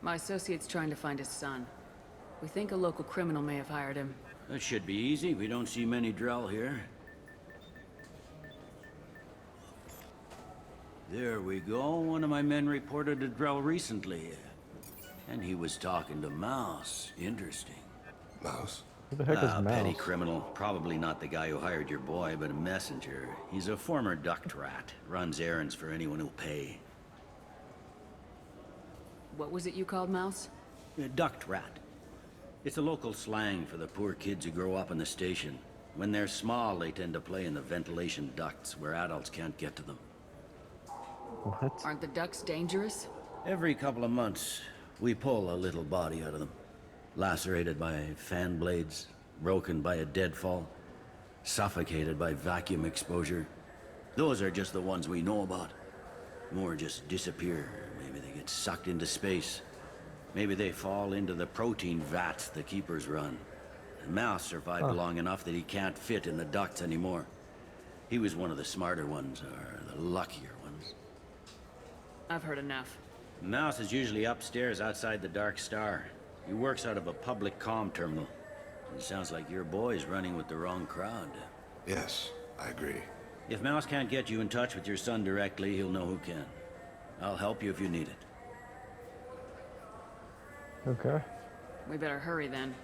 My associate's trying to find his son. We think a local criminal may have hired him. That should be easy. We don't see many Drell here. There we go. One of my men reported a Drell recently. And he was talking to Mouse. Interesting. Mouse? Who the heck is Mouse? Petty criminal. Probably not the guy who hired your boy, but a messenger. He's a former duct rat. Runs errands for anyone who'll pay. What was it you called Mouse? A duct rat. It's a local slang for the poor kids who grow up in the station. When they're small, they tend to play in the ventilation ducts where adults can't get to them. What? Aren't the ducks dangerous? Every couple of months, we pull a little body out of them. Lacerated by fan blades, broken by a deadfall, suffocated by vacuum exposure. Those are just the ones we know about. More just disappear. Maybe they get sucked into space. Maybe they fall into the protein vats the keepers run. And Mouse survived long enough that he can't fit in the ducts anymore. He was one of the smarter ones, or the luckier ones. I've heard enough. Mouse is usually upstairs outside the Dark Star. He works out of a public comm terminal. It sounds like your boy's running with the wrong crowd. Yes, I agree. If Mouse can't get you in touch with your son directly, he'll know who can. I'll help you if you need it. Okay. We better hurry then.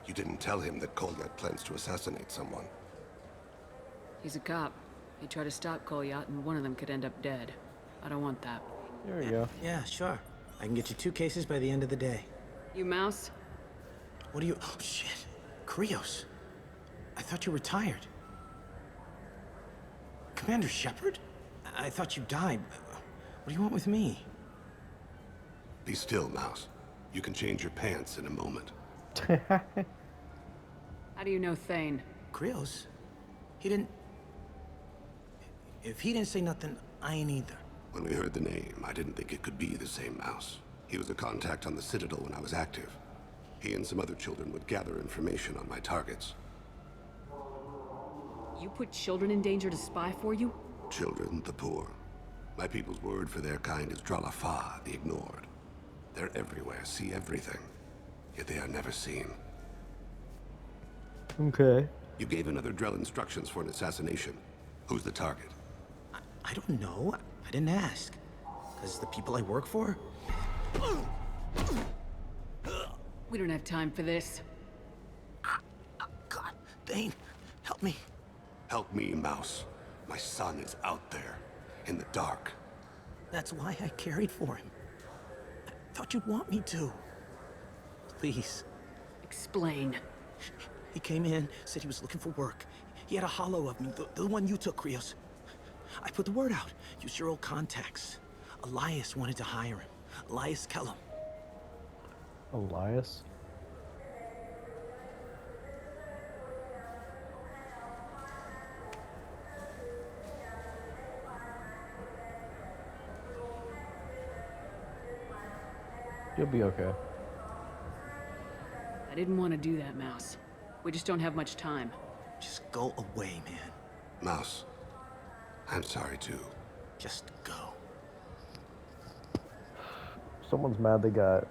You didn't tell him that Kolyat plans to assassinate someone. He's a cop. He tried to stop Kolyat and one of them could end up dead. I don't want that. There we go. Yeah, sure. I can get you 2 cases by the end of the day. You Mouse? What do you... Oh, shit. Krios. I thought you were retired. Commander Shepard? I thought you died. What do you want with me? Be still, Mouse. You can change your pants in a moment. How do you know Thane? Krios? He didn't... If he didn't say nothing, I ain't either. When we heard the name, I didn't think it could be the same Mouse. He was a contact on the Citadel when I was active. He and some other children would gather information on my targets. You put children in danger to spy for you? Children, the poor. My people's word for their kind is Dralafa, the ignored. They're everywhere, see everything. Yet they are never seen. Okay. You gave another Drell instructions for an assassination. Who's the target? I don't know. I didn't ask. Because the people I work for? We don't have time for this. God, Thane, help me. Help me, Mouse. My son is out there, in the dark. That's why I carried for him. I thought you'd want me to. Please. Explain. He came in, said he was looking for work. He had a hollow of me, the one you took, Krios. I put the word out. Use your old contacts. Elias wanted to hire him. Elias Kellum. Elias? You'll be okay. I didn't want to do that, Mouse. We just don't have much time. Just go away, man. Mouse, I'm sorry too. Just go. Someone's mad they got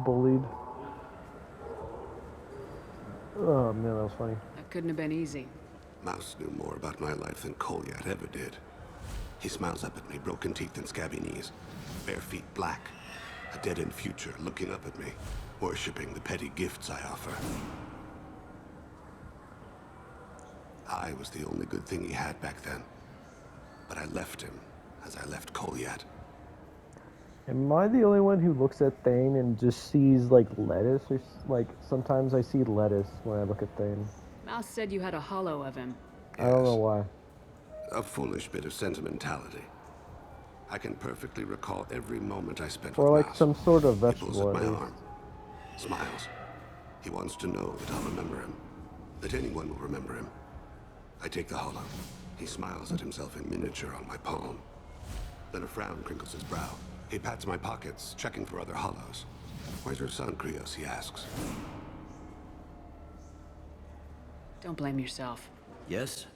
bullied. Oh man, that was funny. That couldn't have been easy. Mouse knew more about my life than Kolyat ever did. He smiles up at me, broken teeth and scabby knees. Bare feet black. A dead-end future looking up at me, worshipping the petty gifts I offer. I was the only good thing he had back then. But I left him, as I left Kolyat. Am I the only one who looks at Thane and just sees like lettuce? Or like sometimes I see lettuce when I look at Thane. Mouse said you had a hollow of him. I don't know why. A foolish bit of sentimentality. I can perfectly recall every moment I spent Or with like Mouse. some sort of He pulls vegetable at at my least. arm. Smiles. He wants to know that I'll remember him. That anyone will remember him. I take the hollow. He smiles at himself in miniature on my palm. Then a frown crinkles his brow. He pats my pockets, checking for other hollows. Where's your son, Krios? He asks. Don't blame yourself. Yes?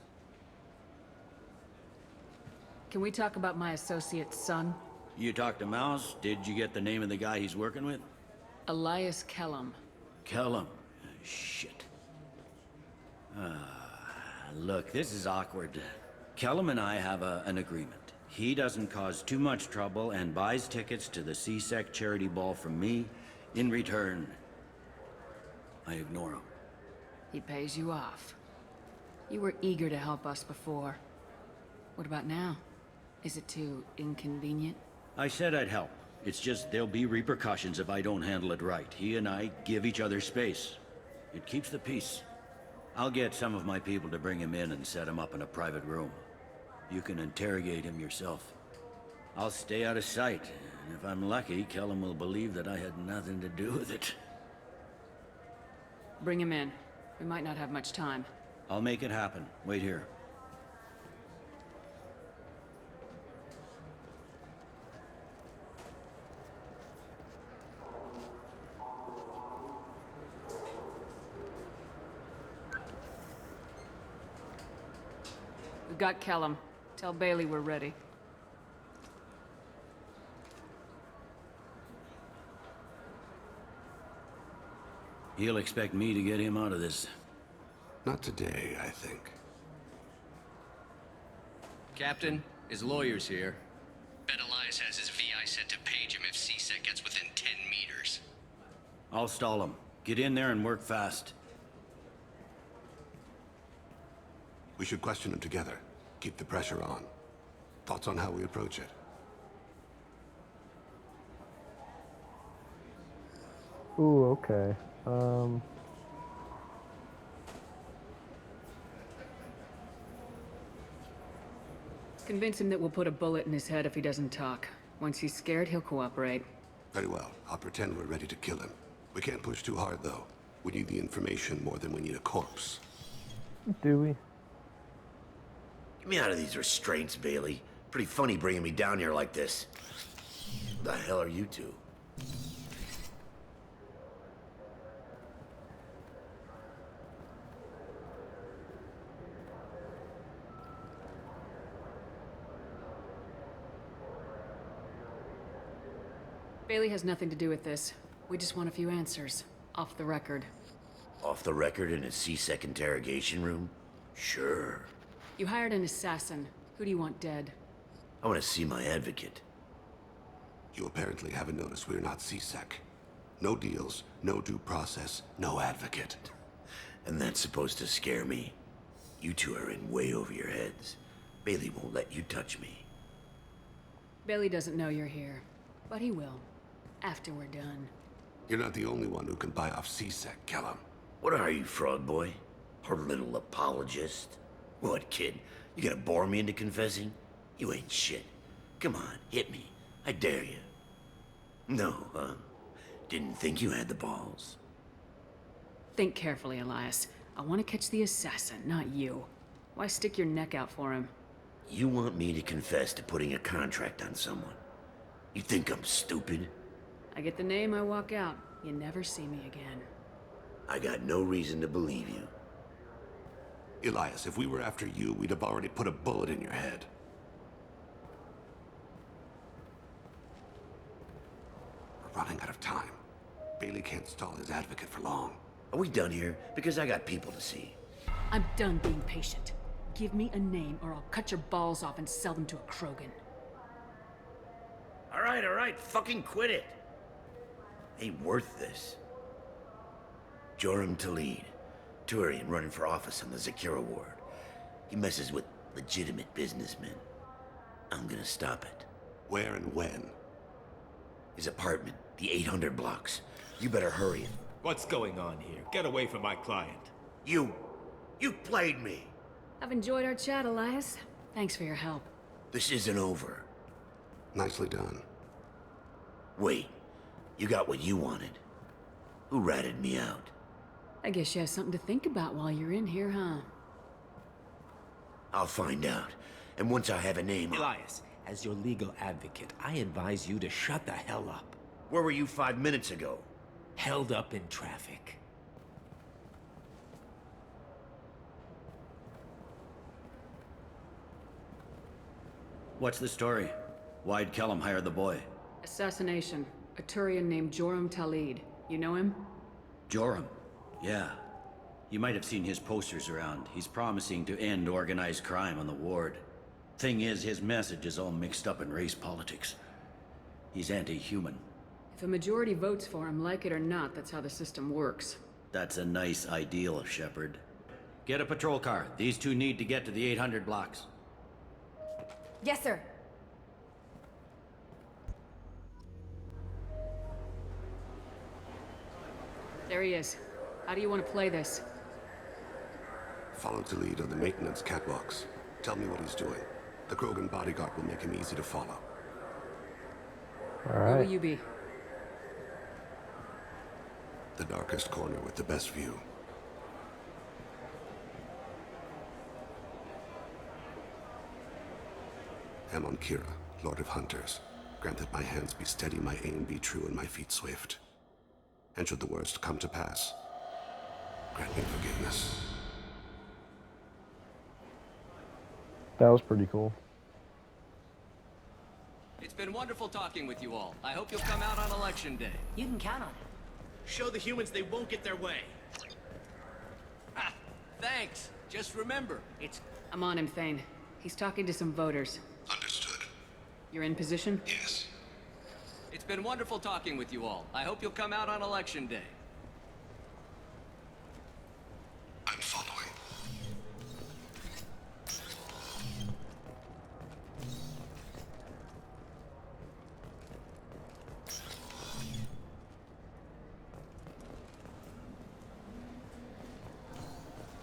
Can we talk about my associate's son? You talked to Mouse? Did you get the name of the guy he's working with? Elias Kellum. Kellum. Shit. Look, this is awkward. Kellum and I have an agreement. He doesn't cause too much trouble and buys tickets to the CSEC charity ball from me. In return, I ignore him. He pays you off. You were eager to help us before. What about now? Is it too inconvenient? I said I'd help. It's just there'll be repercussions if I don't handle it right. He and I give each other space. It keeps the peace. I'll get some of my people to bring him in and set him up in a private room. You can interrogate him yourself. I'll stay out of sight, and if I'm lucky, Kellum will believe that I had nothing to do with it. Bring him in. We might not have much time. I'll make it happen. Wait here. We've got Kellum. Tell Bailey we're ready. He'll expect me to get him out of this. Not today, I think. Captain, his lawyer's here. Bet Elias has his VI set to page him if CSEC gets within 10 meters. I'll stall him. Get in there and work fast. We should question him together. Keep the pressure on. Thoughts on how we approach it? Ooh, okay. Convince him that we'll put a bullet in his head if he doesn't talk. Once he's scared, he'll cooperate. Very well. I'll pretend we're ready to kill him. We can't push too hard, though. We need the information more than we need a corpse. Do we? Get me out of these restraints, Bailey. Pretty funny bringing me down here like this. The hell are you two? Bailey has nothing to do with this. We just want a few answers. Off the record. Off the record in a CSEC interrogation room? Sure. You hired an assassin. Who do you want dead? I want to see my advocate. You apparently haven't noticed we're not CSEC. No deals, no due process, no advocate. And that's supposed to scare me. You two are in way over your heads. Bailey won't let you touch me. Bailey doesn't know you're here, but he will. After we're done. You're not the only one who can buy off CSEC, Kellum. What are you, fraud boy? Our little apologist? What, kid? You gonna bore me into confessing? You ain't shit. Come on, hit me. I dare you. No, huh? Didn't think you had the balls. Think carefully, Elias. I want to catch the assassin, not you. Why stick your neck out for him? You want me to confess to putting a contract on someone? You think I'm stupid? I get the name, I walk out. You never see me again. I got no reason to believe you. Elias, if we were after you, we'd have already put a bullet in your head. We're running out of time. Bailey can't stall his advocate for long. Are we done here? Because I got people to see. I'm done being patient. Give me a name or I'll cut your balls off and sell them to a Krogan. All right, fucking quit it. Ain't worth this. Joram Talid, Turian running for office on the Zakira ward. He messes with legitimate businessmen. I'm gonna stop it. Where and when? His apartment, the 800 blocks. You better hurry it. What's going on here? Get away from my client. You played me. I've enjoyed our chat, Elias. Thanks for your help. This isn't over. Nicely done. Wait, you got what you wanted. Who ratted me out? I guess you have something to think about while you're in here, huh? I'll find out. And once I have a name... Elias, as your legal advocate, I advise you to shut the hell up. Where were you 5 minutes ago? Held up in traffic. What's the story? Why'd Kellum hire the boy? Assassination. A Turian named Joram Talid. You know him? Joram? Yeah. You might have seen his posters around. He's promising to end organized crime on the ward. Thing is, his message is all mixed up in race politics. He's anti-human. If a majority votes for him, like it or not, that's how the system works. That's a nice ideal, Shepard. Get a patrol car. These two need to get to the 800 blocks. Yes, sir. There he is. How do you want to play this? Follow the lead on the maintenance catwalks. Tell me what he's doing. The Krogan bodyguard will make him easy to follow. All Where will right. you be? The darkest corner with the best view. Amon Kira, Lord of Hunters. Grant that my hands be steady, my aim be true, and my feet swift. And should the worst come to pass, grant me forgiveness. That was pretty cool. It's been wonderful talking with you all. I hope you'll come out on election day. You can count on it. Show the humans they won't get their way. Ha! Thanks. Just remember, it's... I'm on him, Thane. He's talking to some voters. Understood. You're in position? Yes. It's been wonderful talking with you all. I hope you'll come out on election day. I'm following.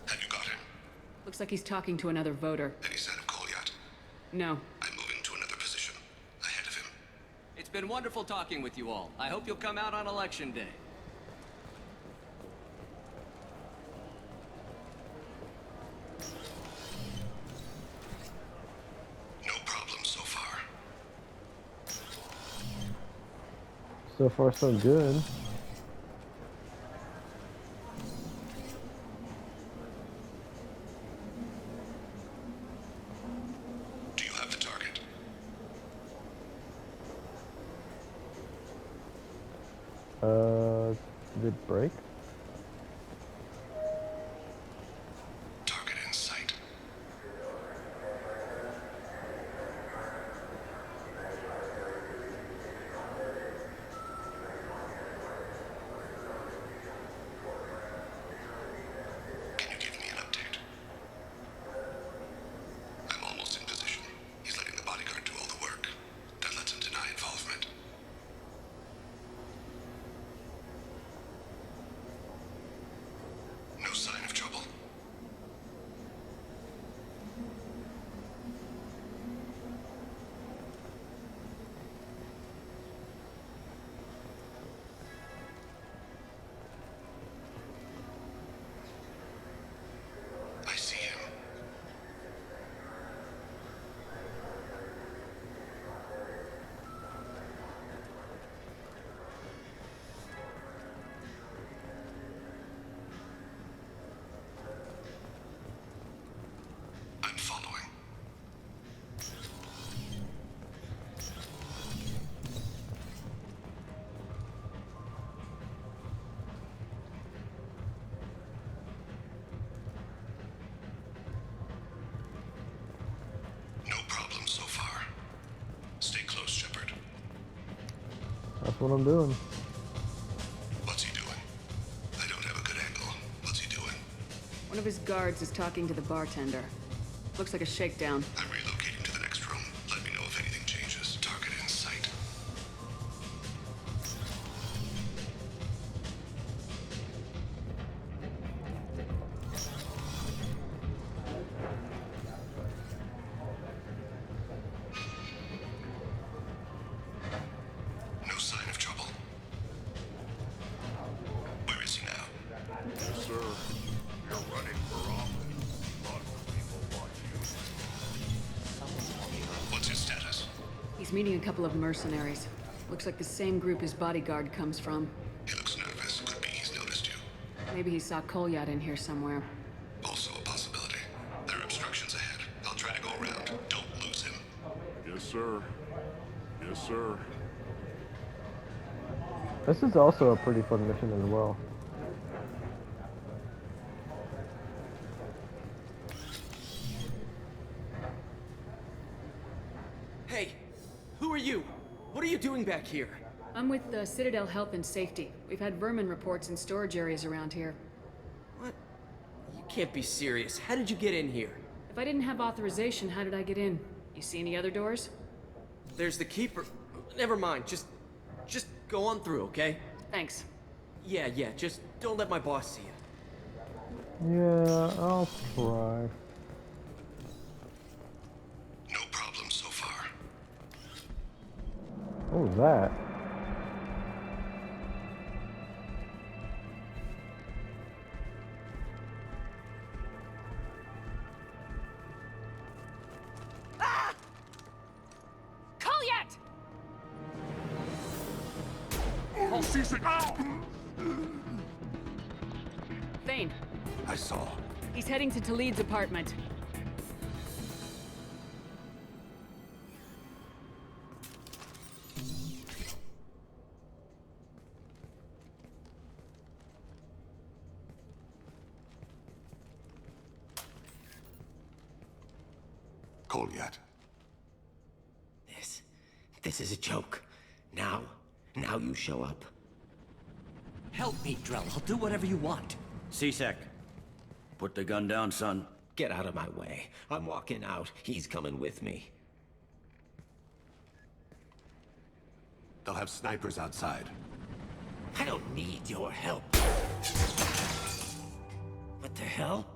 Have you got him? Looks like he's talking to another voter. Any sign of Cole yet? No. I'm moving to another position. Ahead of him. It's been wonderful talking with you all. I hope you'll come out on election day. No problem so far. So far, so good. Do you have the target? Did it break? Target in sight. Can you give me an update? I'm almost in position. He's letting the bodyguard do all the work. That lets him deny involvement. No sign of trouble. I see him. I'm following. No problem so far. Stay close, Shepard. That's what I'm doing. What's he doing? I don't have a good angle. What's he doing? One of his guards is talking to the bartender. Looks like a shakedown. I'm relocating to the next room. Let me know if anything changes. Target in sight. No sign of trouble. Where is he now? Yes, sir. You're running for office. Lots of people want you. What's his status? He's meeting a couple of mercenaries. Looks like the same group his bodyguard comes from. He looks nervous. Could be he's noticed you. Maybe he saw Kolyat in here somewhere. Also a possibility. There are obstructions ahead. I'll try to go around. Don't lose him. sir. Yes, sir. This is also a pretty fun mission as well. Hey, who are you? What are you doing back here? I'm with the Citadel Health and Safety. We've had vermin reports in storage areas around here. What? You can't be serious. How did you get in here? If I didn't have authorization, how did I get in? You see any other doors? There's the keeper. Never mind. Just go on through, okay? Thanks. Yeah, just don't let my boss see you. Yeah, I'll try. No problem so far. What was that? Colyat! Oh, C-sec! Ow! Thane, I saw. he's heading to Talid's apartment. Goliath. This is a joke. Now you show up. Help me, Drell. I'll do whatever you want. C-sec. Put the gun down, son. Get out of my way. I'm walking out. He's coming with me. They'll have snipers outside. I don't need your help. What the hell?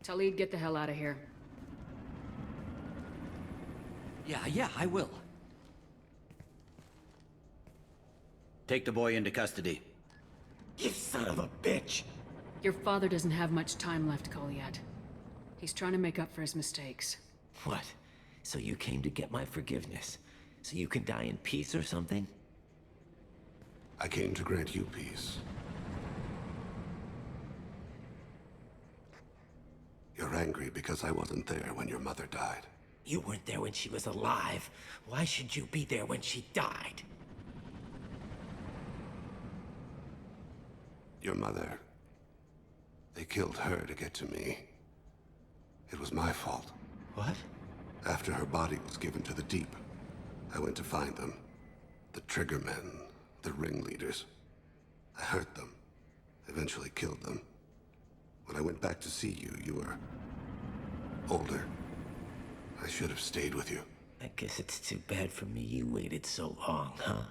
Talid, get the hell out of here. Yeah, I will. Take the boy into custody. You son of a bitch! Your father doesn't have much time left, Colyat. He's trying to make up for his mistakes. What? So you came to get my forgiveness? So you can die in peace or something? I came to grant you peace. You're angry because I wasn't there when your mother died. You weren't there when she was alive. Why should you be there when she died? Your mother... They killed her to get to me. It was my fault. What? After her body was given to the Deep, I went to find them. The Triggermen, the ringleaders. I hurt them. Eventually killed them. When I went back to see you, you were... older. I should have stayed with you. I guess it's too bad for me you waited so long, huh?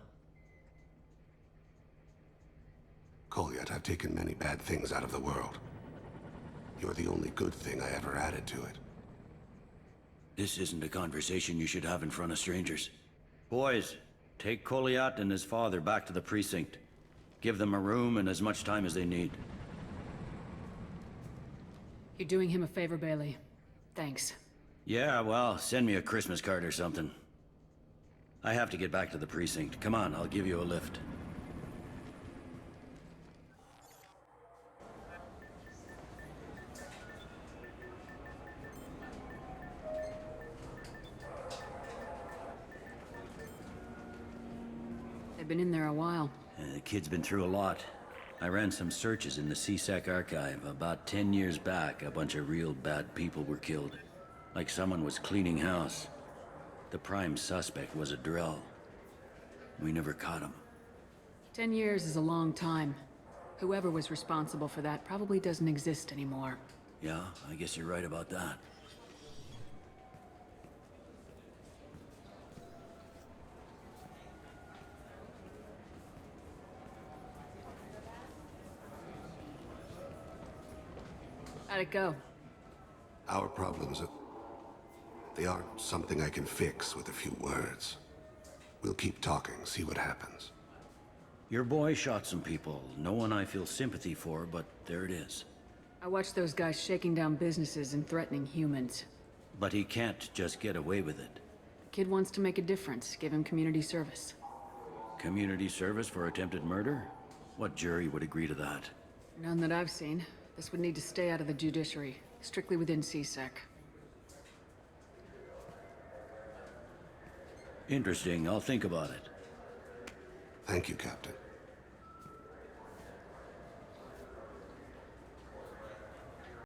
Goliath, I've taken many bad things out of the world. You're the only good thing I ever added to it. This isn't a conversation you should have in front of strangers. Boys, take Goliath and his father back to the precinct. Give them a room and as much time as they need. You're doing him a favor, Bailey. Thanks. Yeah, well, send me a Christmas card or something. I have to get back to the precinct. Come on, I'll give you a lift. They've been in there a while. The kid's been through a lot. I ran some searches in the C-Sec archive. About 10 years back, a bunch of real bad people were killed. Like someone was cleaning house. The prime suspect was a Drell. We never caught him. 10 years is a long time. Whoever was responsible for that probably doesn't exist anymore. Yeah, I guess you're right about that. How'd it go? Our problems, they aren't something I can fix with a few words. We'll keep talking, see what happens. Your boy shot some people. No one I feel sympathy for, but there it is. I watched those guys shaking down businesses and threatening humans. But he can't just get away with it. Kid wants to make a difference. Give him community service. Community service for attempted murder? What jury would agree to that? None that I've seen. This would need to stay out of the judiciary. Strictly within C-Sec. Interesting. I'll think about it. Thank you, Captain.